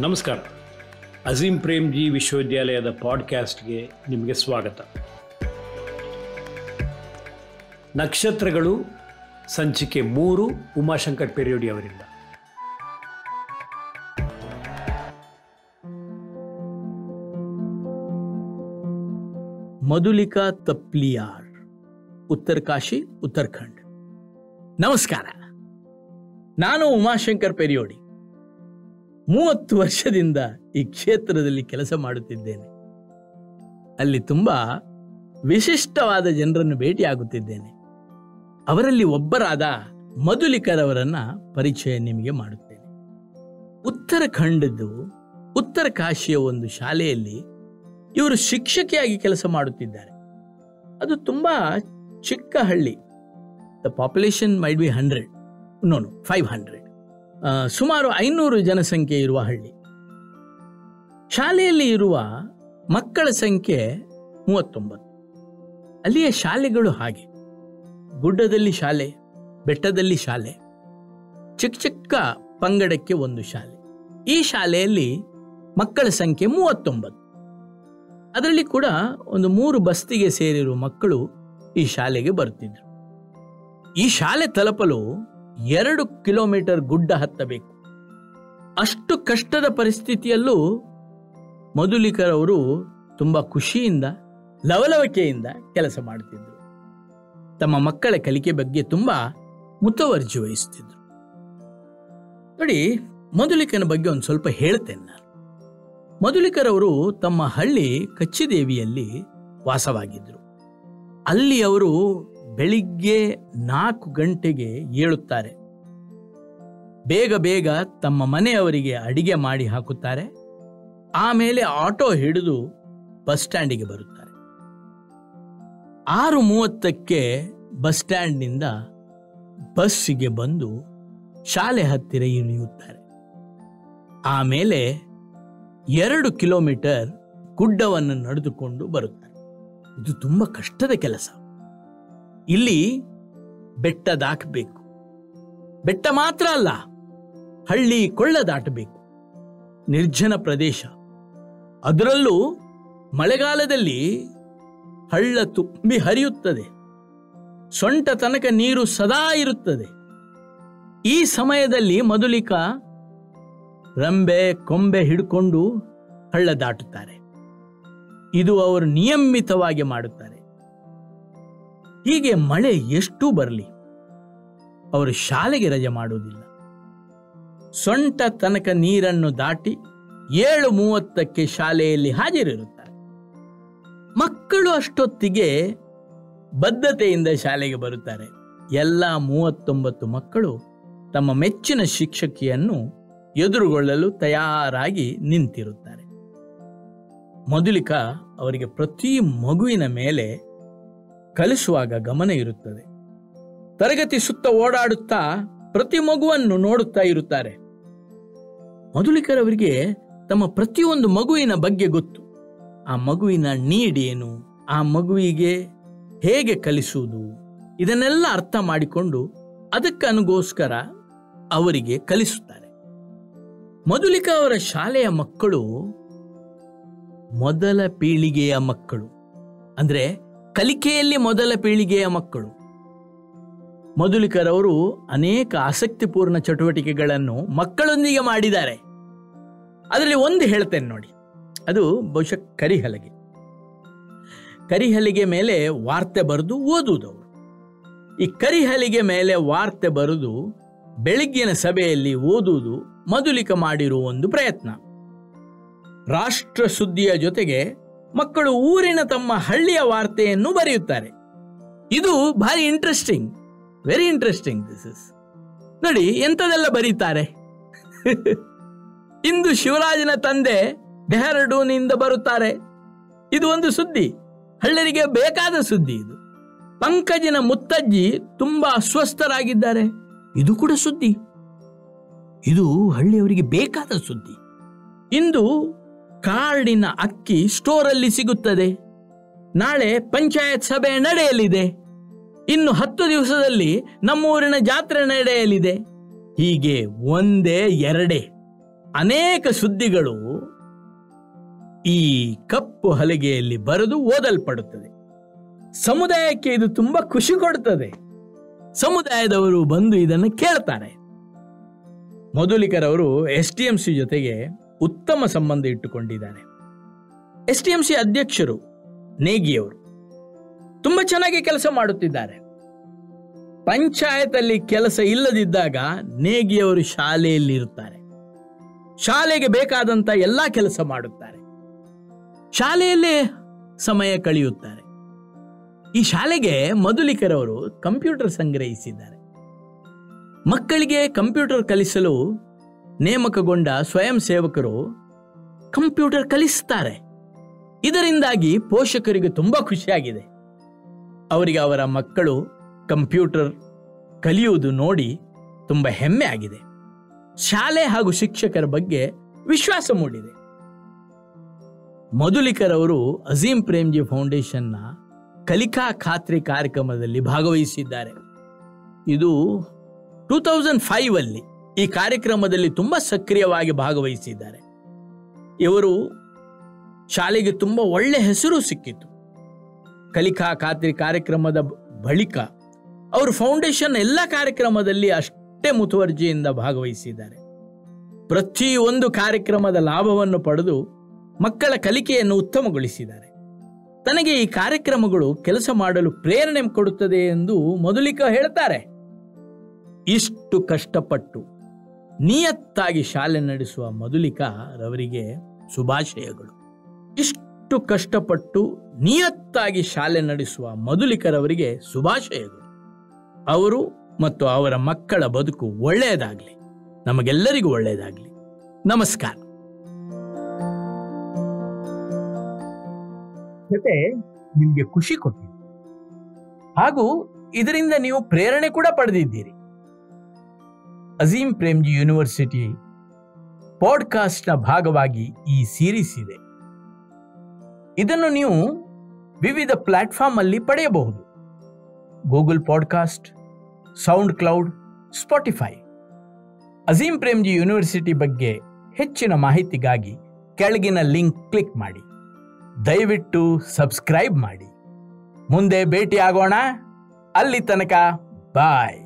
ನಮಸ್ಕಾರ. ಅಜೀಂ ಪ್ರೇಮ್ಜಿ ವಿಶ್ವವಿದ್ಯಾಲಯದ ಪಾಡ್ಕ್ಯಾಸ್ಟ್ಗೆ ನಿಮಗೆ ಸ್ವಾಗತ. ನಕ್ಷತ್ರಗಳು ಸಂಚಿಕೆ 3 ಉಮಾಶಂಕರ್ ಪೆರಿಯೋಡಿ ಅವರಿಂದ. ಮಧುಲಿಕಾ ತಪ್ಲಿಯಾರ್, ಉತ್ತರಕಾಶಿ, ಉತ್ತರಾಖಂಡ್. ನಮಸ್ಕಾರ. ನಾನು ಉಮಾಶಂಕರ್ ಪೆರಿಯೋಡಿ. 30 ವರ್ಷದಿಂದ ಈ ಕ್ಷೇತ್ರದಲ್ಲಿ ಕೆಲಸ ಮಾಡುತ್ತಿದ್ದೇನೆ. ಅಲ್ಲಿ ತುಂಬಾ ವಿಶಿಷ್ಟವಾದ ಜನರನ್ನು ಭೇಟಿಯಾಗುತ್ತಿದ್ದೇನೆ. ಅವರಲ್ಲಿ ಒಬ್ಬರಾದ ಮಧುಲಿಕರವರನ್ನ ಪರಿಚಯ ನಿಮಗೆ ಮಾಡುತ್ತೇನೆ. ಉತ್ತರಾಖಂಡದ್ದು ಉತ್ತರಕಾಶಿಯ ಒಂದು ಶಾಲೆಯಲ್ಲಿ ಇವರು ಶಿಕ್ಷಕಿಯಾಗಿ ಕೆಲಸ ಮಾಡುತ್ತಿದ್ದಾರೆ. ಅದು ತುಂಬಾ ಚಿಕ್ಕ ಹಳ್ಳಿ. The population might be 500. ಸುಮಾರು 500 ಜನಸಂಖ್ಯೆ ಇರುವ ಹಳ್ಳಿ. ಶಾಲೆಯಲ್ಲಿ ಇರುವ ಮಕ್ಕಳ ಸಂಖ್ಯೆ 39. ಅಲ್ಲಿಯ ಶಾಲೆಗಳು ಹಾಗೆ: ಗುಡ್ಡದಲ್ಲಿ ಶಾಲೆ, ಬೆಟ್ಟದಲ್ಲಿ ಶಾಲೆ, ಚಿಕ್ಕ ಚಿಕ್ಕ ಪಂಗಡಕ್ಕೆ ಒಂದು ಶಾಲೆ. ಈ ಶಾಲೆಯಲ್ಲಿ ಮಕ್ಕಳ ಸಂಖ್ಯೆ 39. ಅದರಲ್ಲಿ ಕೂಡ ಒಂದು 3 ಬಸ್ತಿಗೆ ಸೇರಿರುವ ಮಕ್ಕಳು ಈ ಶಾಲೆಗೆ ಬರುತ್ತಿದ್ದರು. ಈ ಶಾಲೆ ತಲುಪಲು 2 ಕಿಲೋಮೀಟರ್ ಗುಡ್ಡ ಹತ್ತಬೇಕು. ಅಷ್ಟು ಕಷ್ಟದ ಪರಿಸ್ಥಿತಿಯಲ್ಲೂ ಮಧುಲಿಕರವರು ತುಂಬಾ ಖುಷಿಯಿಂದ, ಲವಲವಿಕೆಯಿಂದ ಕೆಲಸ ಮಾಡುತ್ತಿದ್ದರು. ತಮ್ಮ ಮಕ್ಕಳ ಕಲಿಕೆ ಬಗ್ಗೆ ತುಂಬಾ ಮುತುವರ್ಜಿ ವಹಿಸುತ್ತಿದ್ದರು. ನೋಡಿ, ಮಧುಲಿಕನ ಬಗ್ಗೆ ಒಂದು ಸ್ವಲ್ಪ ಹೇಳ್ತೇನೆ ನಾನು. ಮಧುಲಿಕರವರು ತಮ್ಮ ಹಳ್ಳಿ ಕಚ್ಚಿದೇವಿಯಲ್ಲಿ ವಾಸವಾಗಿದ್ದರು. ಅಲ್ಲಿ ಅವರು ಬೆಳಿಗ್ಗೆ 4 ಗಂಟೆಗೆ ಏಳುತ್ತಾರೆ. ಬೇಗ ಬೇಗ ತಮ್ಮ ಮನೆಯವರಿಗೆ ಅಡಿಗೆ ಮಾಡಿ ಹಾಕುತ್ತಾರೆ. ಆಮೇಲೆ ಆಟೋ ಹಿಡಿದು ಬಸ್ ಸ್ಟ್ಯಾಂಡಿಗೆ ಬರುತ್ತಾರೆ. 6:30ಕ್ಕೆ ಬಸ್ ಸ್ಟ್ಯಾಂಡ್ನಿಂದ ಬಸ್ಸಿಗೆ ಬಂದು ಶಾಲೆ ಹತ್ತಿರ ಇಳಿಯುತ್ತಾರೆ. ಆಮೇಲೆ 2 ಕಿಲೋಮೀಟರ್ ಗುಡ್ಡವನ್ನು ನಡೆದುಕೊಂಡು ಬರುತ್ತಾರೆ. ಇದು ತುಂಬಾ ಕಷ್ಟದ ಕೆಲಸ. ಇಲ್ಲಿ ಬೆಟ್ಟ ದಾಟಬೇಕು. ಬೆಟ್ಟ ಮಾತ್ರ ಅಲ್ಲ, ಹಳ್ಳಿ ಕೊಳ್ಳ ದಾಟಬೇಕು. ನಿರ್ಜನ ಪ್ರದೇಶ. ಅದರಲ್ಲೂ ಮಳೆಗಾಲದಲ್ಲಿ ಹಳ್ಳ ತುಂಬಿ ಹರಿಯುತ್ತದೆ. ಸೊಂಟ ತನಕ ನೀರು ಸದಾ ಇರುತ್ತದೆ. ಈ ಸಮಯದಲ್ಲಿ ಮಧುಲಿಕಾ ರಂಬೆ ಕೊಂಬೆ ಹಿಡ್ಕೊಂಡು ಹಳ್ಳ ದಾಟುತ್ತಾರೆ. ಇದು ಅವರು ನಿಯಮಿತವಾಗಿ ಮಾಡುತ್ತಾರೆ. ಹೀಗೆ ಮಳೆ ಎಷ್ಟು ಬರಲಿ, ಅವರು ಶಾಲೆಗೆ ರಜೆ ಮಾಡುವುದಿಲ್ಲ. ಸೊಂಟ ತನಕ ನೀರನ್ನು ದಾಟಿ 7:30ಕ್ಕೆ ಶಾಲೆಯಲ್ಲಿ ಹಾಜರಿರುತ್ತಾರೆ. ಮಕ್ಕಳು ಅಷ್ಟೊತ್ತಿಗೆ ಬದ್ಧತೆಯಿಂದ ಶಾಲೆಗೆ ಬರುತ್ತಾರೆ. ಎಲ್ಲ 39 ಮಕ್ಕಳು ತಮ್ಮ ಮೆಚ್ಚಿನ ಶಿಕ್ಷಕಿಯನ್ನು ಎದುರುಗೊಳ್ಳಲು ತಯಾರಾಗಿ ನಿಂತಿರುತ್ತಾರೆ. ಮಧುಲಿಕಾ ಅವರಿಗೆ ಪ್ರತಿ ಮಗುವಿನ ಮೇಲೆ ಕಲಿಸುವಾಗ ಗಮನ ಇರುತ್ತದೆ. ತರಗತಿ ಸುತ್ತ ಓಡಾಡುತ್ತಾ ಪ್ರತಿ ಮಗುವನ್ನು ನೋಡುತ್ತಾ ಇರುತ್ತಾರೆ. ಮಧುಲಿಕರವರಿಗೆ ತಮ್ಮ ಪ್ರತಿಯೊಂದು ಮಗುವಿನ ಬಗ್ಗೆ ಗೊತ್ತು. ಆ ಮಗುವಿನ ನೀಡ್ ಏನು, ಆ ಮಗುವಿಗೆ ಹೇಗೆ ಕಲಿಸುವುದು, ಇದನ್ನೆಲ್ಲ ಅರ್ಥ ಮಾಡಿಕೊಂಡು ಅದಕ್ಕನುಗೋಸ್ಕರ ಅವರಿಗೆ ಕಲಿಸುತ್ತಾರೆ. ಮಧುಲಿಕಾ ಅವರ ಶಾಲೆಯ ಮಕ್ಕಳು ಮೊದಲ ಪೀಳಿಗೆಯ ಮಕ್ಕಳು, ಅಂದ್ರೆ ಕಲಿಕೆಯಲ್ಲಿ ಮೊದಲ ಪೀಳಿಗೆಯ ಮಕ್ಕಳು. ಮಧುಲಿಕರವರು ಅನೇಕ ಆಸಕ್ತಿಪೂರ್ಣ ಚಟುವಟಿಕೆಗಳನ್ನು ಮಕ್ಕಳೊಂದಿಗೆ ಮಾಡಿದ್ದಾರೆ. ಅದರಲ್ಲಿ ಒಂದು ಹೇಳ್ತೇನೆ ನೋಡಿ. ಅದು ಬಹುಶಃ ಕರಿಹಲಿಗೆ ಮೇಲೆ ವಾರ್ತೆ ಬರೆದು ಓದುವುದವರು. ಈ ಕರಿಹಲಿಗೆ ಮೇಲೆ ವಾರ್ತೆ ಬರೆದು ಬೆಳಗ್ಗಿನ ಸಭೆಯಲ್ಲಿ ಓದುವುದು ಮಧುಲಿಕಾ ಮಾಡಿರುವ ಒಂದು ಪ್ರಯತ್ನ. ರಾಷ್ಟ್ರ ಸುದ್ದಿಯ ಜೊತೆಗೆ ಮಕ್ಕಳು ಊರಿನ ತಮ್ಮ ಹಳ್ಳಿಯ ವಾರ್ತೆಯನ್ನು ಬರೆಯುತ್ತಾರೆ. ಇದು ಭಾರಿ interesting, very interesting. This is ನೋಡಿ, ಎಂಥದೆಲ್ಲ ಬರೀತಾರೆ. ಇಂದು ಶಿವರಾಜನ ತಂದೆ ಡೆಹ್ರಾಡೂನ್ನಿಂದ ಬರುತ್ತಾರೆ. ಇದು ಒಂದು ಸುದ್ದಿ, ಹಳ್ಳಿಯರಿಗೆ ಬೇಕಾದ ಸುದ್ದಿ. ಇದು ಪಂಕಜಿನ ಮುತ್ತಜ್ಜಿ ತುಂಬಾ ಅಸ್ವಸ್ಥರಾಗಿದ್ದಾರೆ. ಇದು ಕೂಡ ಸುದ್ದಿ. ಇದು ಹಳ್ಳಿಯವರಿಗೆ ಬೇಕಾದ ಸುದ್ದಿ. ಇಂದು ಕಾರ್ಡಿನ ಅಕ್ಕಿ ಸ್ಟೋರಲ್ಲಿ ಸಿಗುತ್ತದೆ. ನಾಳೆ ಪಂಚಾಯತ್ ಸಭೆ ನಡೆಯಲಿದೆ. ಇನ್ನು 10 ದಿವಸದಲ್ಲಿ ನಮ್ಮೂರಿನ ಜಾತ್ರೆ ನಡೆಯಲಿದೆ. ಹೀಗೆ ಒಂದೇ ಎರಡೇ ಅನೇಕ ಸುದ್ದಿಗಳು ಈ ಕಪ್ಪು ಹಲಗೆಯಲ್ಲಿ ಬರೆದು ಓದಲ್ಪಡುತ್ತದೆ. ಸಮುದಾಯಕ್ಕೆ ಇದು ತುಂಬಾ ಖುಷಿ ಕೊಡುತ್ತದೆ. ಸಮುದಾಯದವರು ಬಂದು ಇದನ್ನು ಕೇಳ್ತಾರೆ. ಮಧುಲಿಕರವರು STMC ಜೊತೆಗೆ ಉತ್ತಮ ಸಂಬಂಧ ಇಟ್ಟುಕೊಂಡಿದ್ದಾರೆ. STMC ಅಧ್ಯಕ್ಷರು ನೇಗಿಯವರು ತುಂಬಾ ಚೆನ್ನಾಗಿ ಕೆಲಸ ಮಾಡುತ್ತಿದ್ದಾರೆ. ಪಂಚಾಯತ್ ಅಲ್ಲಿ ಕೆಲಸ ಇಲ್ಲದಿದ್ದಾಗ ನೇಗಿಯವರು ಶಾಲೆಯಲ್ಲಿ ಇರುತ್ತಾರೆ. ಶಾಲೆಗೆ ಬೇಕಾದಂತ ಎಲ್ಲಾ ಕೆಲಸ ಮಾಡುತ್ತಾರೆ. ಶಾಲೆಯಲ್ಲೇ ಸಮಯ ಕಳೆಯುತ್ತಾರೆ. ಈ ಶಾಲೆಗೆ ಮಧುಲಿಕರವರು ಕಂಪ್ಯೂಟರ್ ಸಂಗ್ರಹಿಸಿದ್ದಾರೆ. ಮಕ್ಕಳಿಗೆ ಕಂಪ್ಯೂಟರ್ ಕಲಿಸಲು ನೇಮಕಗೊಂಡ ಸ್ವಯಂ ಸೇವಕರು ಕಂಪ್ಯೂಟರ್ ಕಲಿಸುತ್ತಾರೆ. ಇದರಿಂದಾಗಿ ಪೋಷಕರಿಗೆ ತುಂಬಾ ಖುಷಿಯಾಗಿದೆ. ಅವರಿಗೆ ಅವರ ಮಕ್ಕಳು ಕಂಪ್ಯೂಟರ್ ಕಲಿಯುವುದು ನೋಡಿ ತುಂಬಾ ಹೆಮ್ಮೆ ಆಗಿದೆ. ಶಾಲೆ ಹಾಗೂ ಶಿಕ್ಷಕರ ಬಗ್ಗೆ ವಿಶ್ವಾಸ ಮೂಡಿದೆ. ಮಧುಲಿಕರವರು ಅಜೀಂ ಪ್ರೇಮ್ಜಿ ಫೌಂಡೇಶನ್ನ ಕಲಿಕಾ ಖಾತ್ರಿ ಕಾರ್ಯಕ್ರಮದಲ್ಲಿ ಭಾಗವಹಿಸಿದ್ದಾರೆ. ಇದು 2005 ಅಲ್ಲಿ ಈ ಕಾರ್ಯಕ್ರಮದಲ್ಲಿ ತುಂಬಾ ಸಕ್ರಿಯವಾಗಿ ಭಾಗವಹಿಸಿದ್ದಾರೆ. ಇವರು ಶಾಲೆಗೆ ತುಂಬಾ ಒಳ್ಳೆ ಹೆಸರು ಸಿಕ್ಕಿತು. ಕಲಿಕಾ ಖಾತ್ರಿ ಕಾರ್ಯಕ್ರಮದ ಬಳಿಕ ಅವರು ಫೌಂಡೇಶನ್ ಎಲ್ಲ ಕಾರ್ಯಕ್ರಮದಲ್ಲಿ ಅಷ್ಟೇ ಮುತುವರ್ಜಿಯಿಂದ ಭಾಗವಹಿಸಿದ್ದಾರೆ. ಪ್ರತಿಯೊಂದು ಕಾರ್ಯಕ್ರಮದ ಲಾಭವನ್ನು ಪಡೆದು ಮಕ್ಕಳ ಕಲಿಕೆಯನ್ನು ಉತ್ತಮಗೊಳಿಸಿದ್ದಾರೆ. ತನಗೆ ಈ ಕಾರ್ಯಕ್ರಮಗಳು ಕೆಲಸ ಮಾಡಲು ಪ್ರೇರಣೆ ಕೊಡುತ್ತದೆ ಎಂದು ಮಧುಲಿಕ ಹೇಳ್ತಾರೆ. ಇಷ್ಟು ಕಷ್ಟಪಟ್ಟು ನಿಯತ್ತಾಗಿ ಶಾಲೆ ನಡೆಸುವ ಮಧುಲಿಕ ರವರಿಗೆ ಶುಭಾಶಯಗಳು. ಇಷ್ಟು ಕಷ್ಟಪಟ್ಟು ನಿಯತ್ತಾಗಿ ಶಾಲೆ ನಡೆಸುವ ಮಧುಲಿಕರವರಿಗೆ ಶುಭಾಶಯಗಳು. ಅವರು ಮತ್ತು ಅವರ ಮಕ್ಕಳ ಬದುಕು ಒಳ್ಳೆಯದಾಗಲಿ, ನಮಗೆಲ್ಲರಿಗೂ ಒಳ್ಳೆಯದಾಗಲಿ. ನಮಸ್ಕಾರ. ಜೊತೆ ನಿಮಗೆ ಖುಷಿ ಕೊಟ್ಟಿದೆ ಹಾಗೂ ಇದರಿಂದ ನೀವು ಪ್ರೇರಣೆ ಕೂಡ ಪಡೆದಿದ್ದೀರಿ. ಅಜೀಂ ಪ್ರೇಮ್ಜಿ ಯೂನಿವರ್ಸಿಟಿ ಪಾಡ್ಕಾಸ್ಟ್ನ ಭಾಗವಾಗಿ ಈ ಸೀರೀಸ್ ಇದೆ. ಇದನ್ನು ನೀವು ವಿವಿಧ ಪ್ಲಾಟ್ಫಾರ್ಮ್ ಅಲ್ಲಿ ಪಡೆಯಬಹುದು. Google podcast, SoundCloud, Spotify. Azim Premji university ಬಗ್ಗೆ ಹೆಚ್ಚಿನ ಮಾಹಿತಿಗಾಗಿ ಕೆಳಗಿನ ಲಿಂಕ್ ಕ್ಲಿಕ್ ಮಾಡಿ. ದಯವಿಟ್ಟು ಸಬ್ಸ್ಕ್ರೈಬ್ ಮಾಡಿ. ಮುಂದೆ ಭೇಟಿಯಾಗೋಣ. ಅಲ್ಲಿ ತನಕ ಬಾಯ್.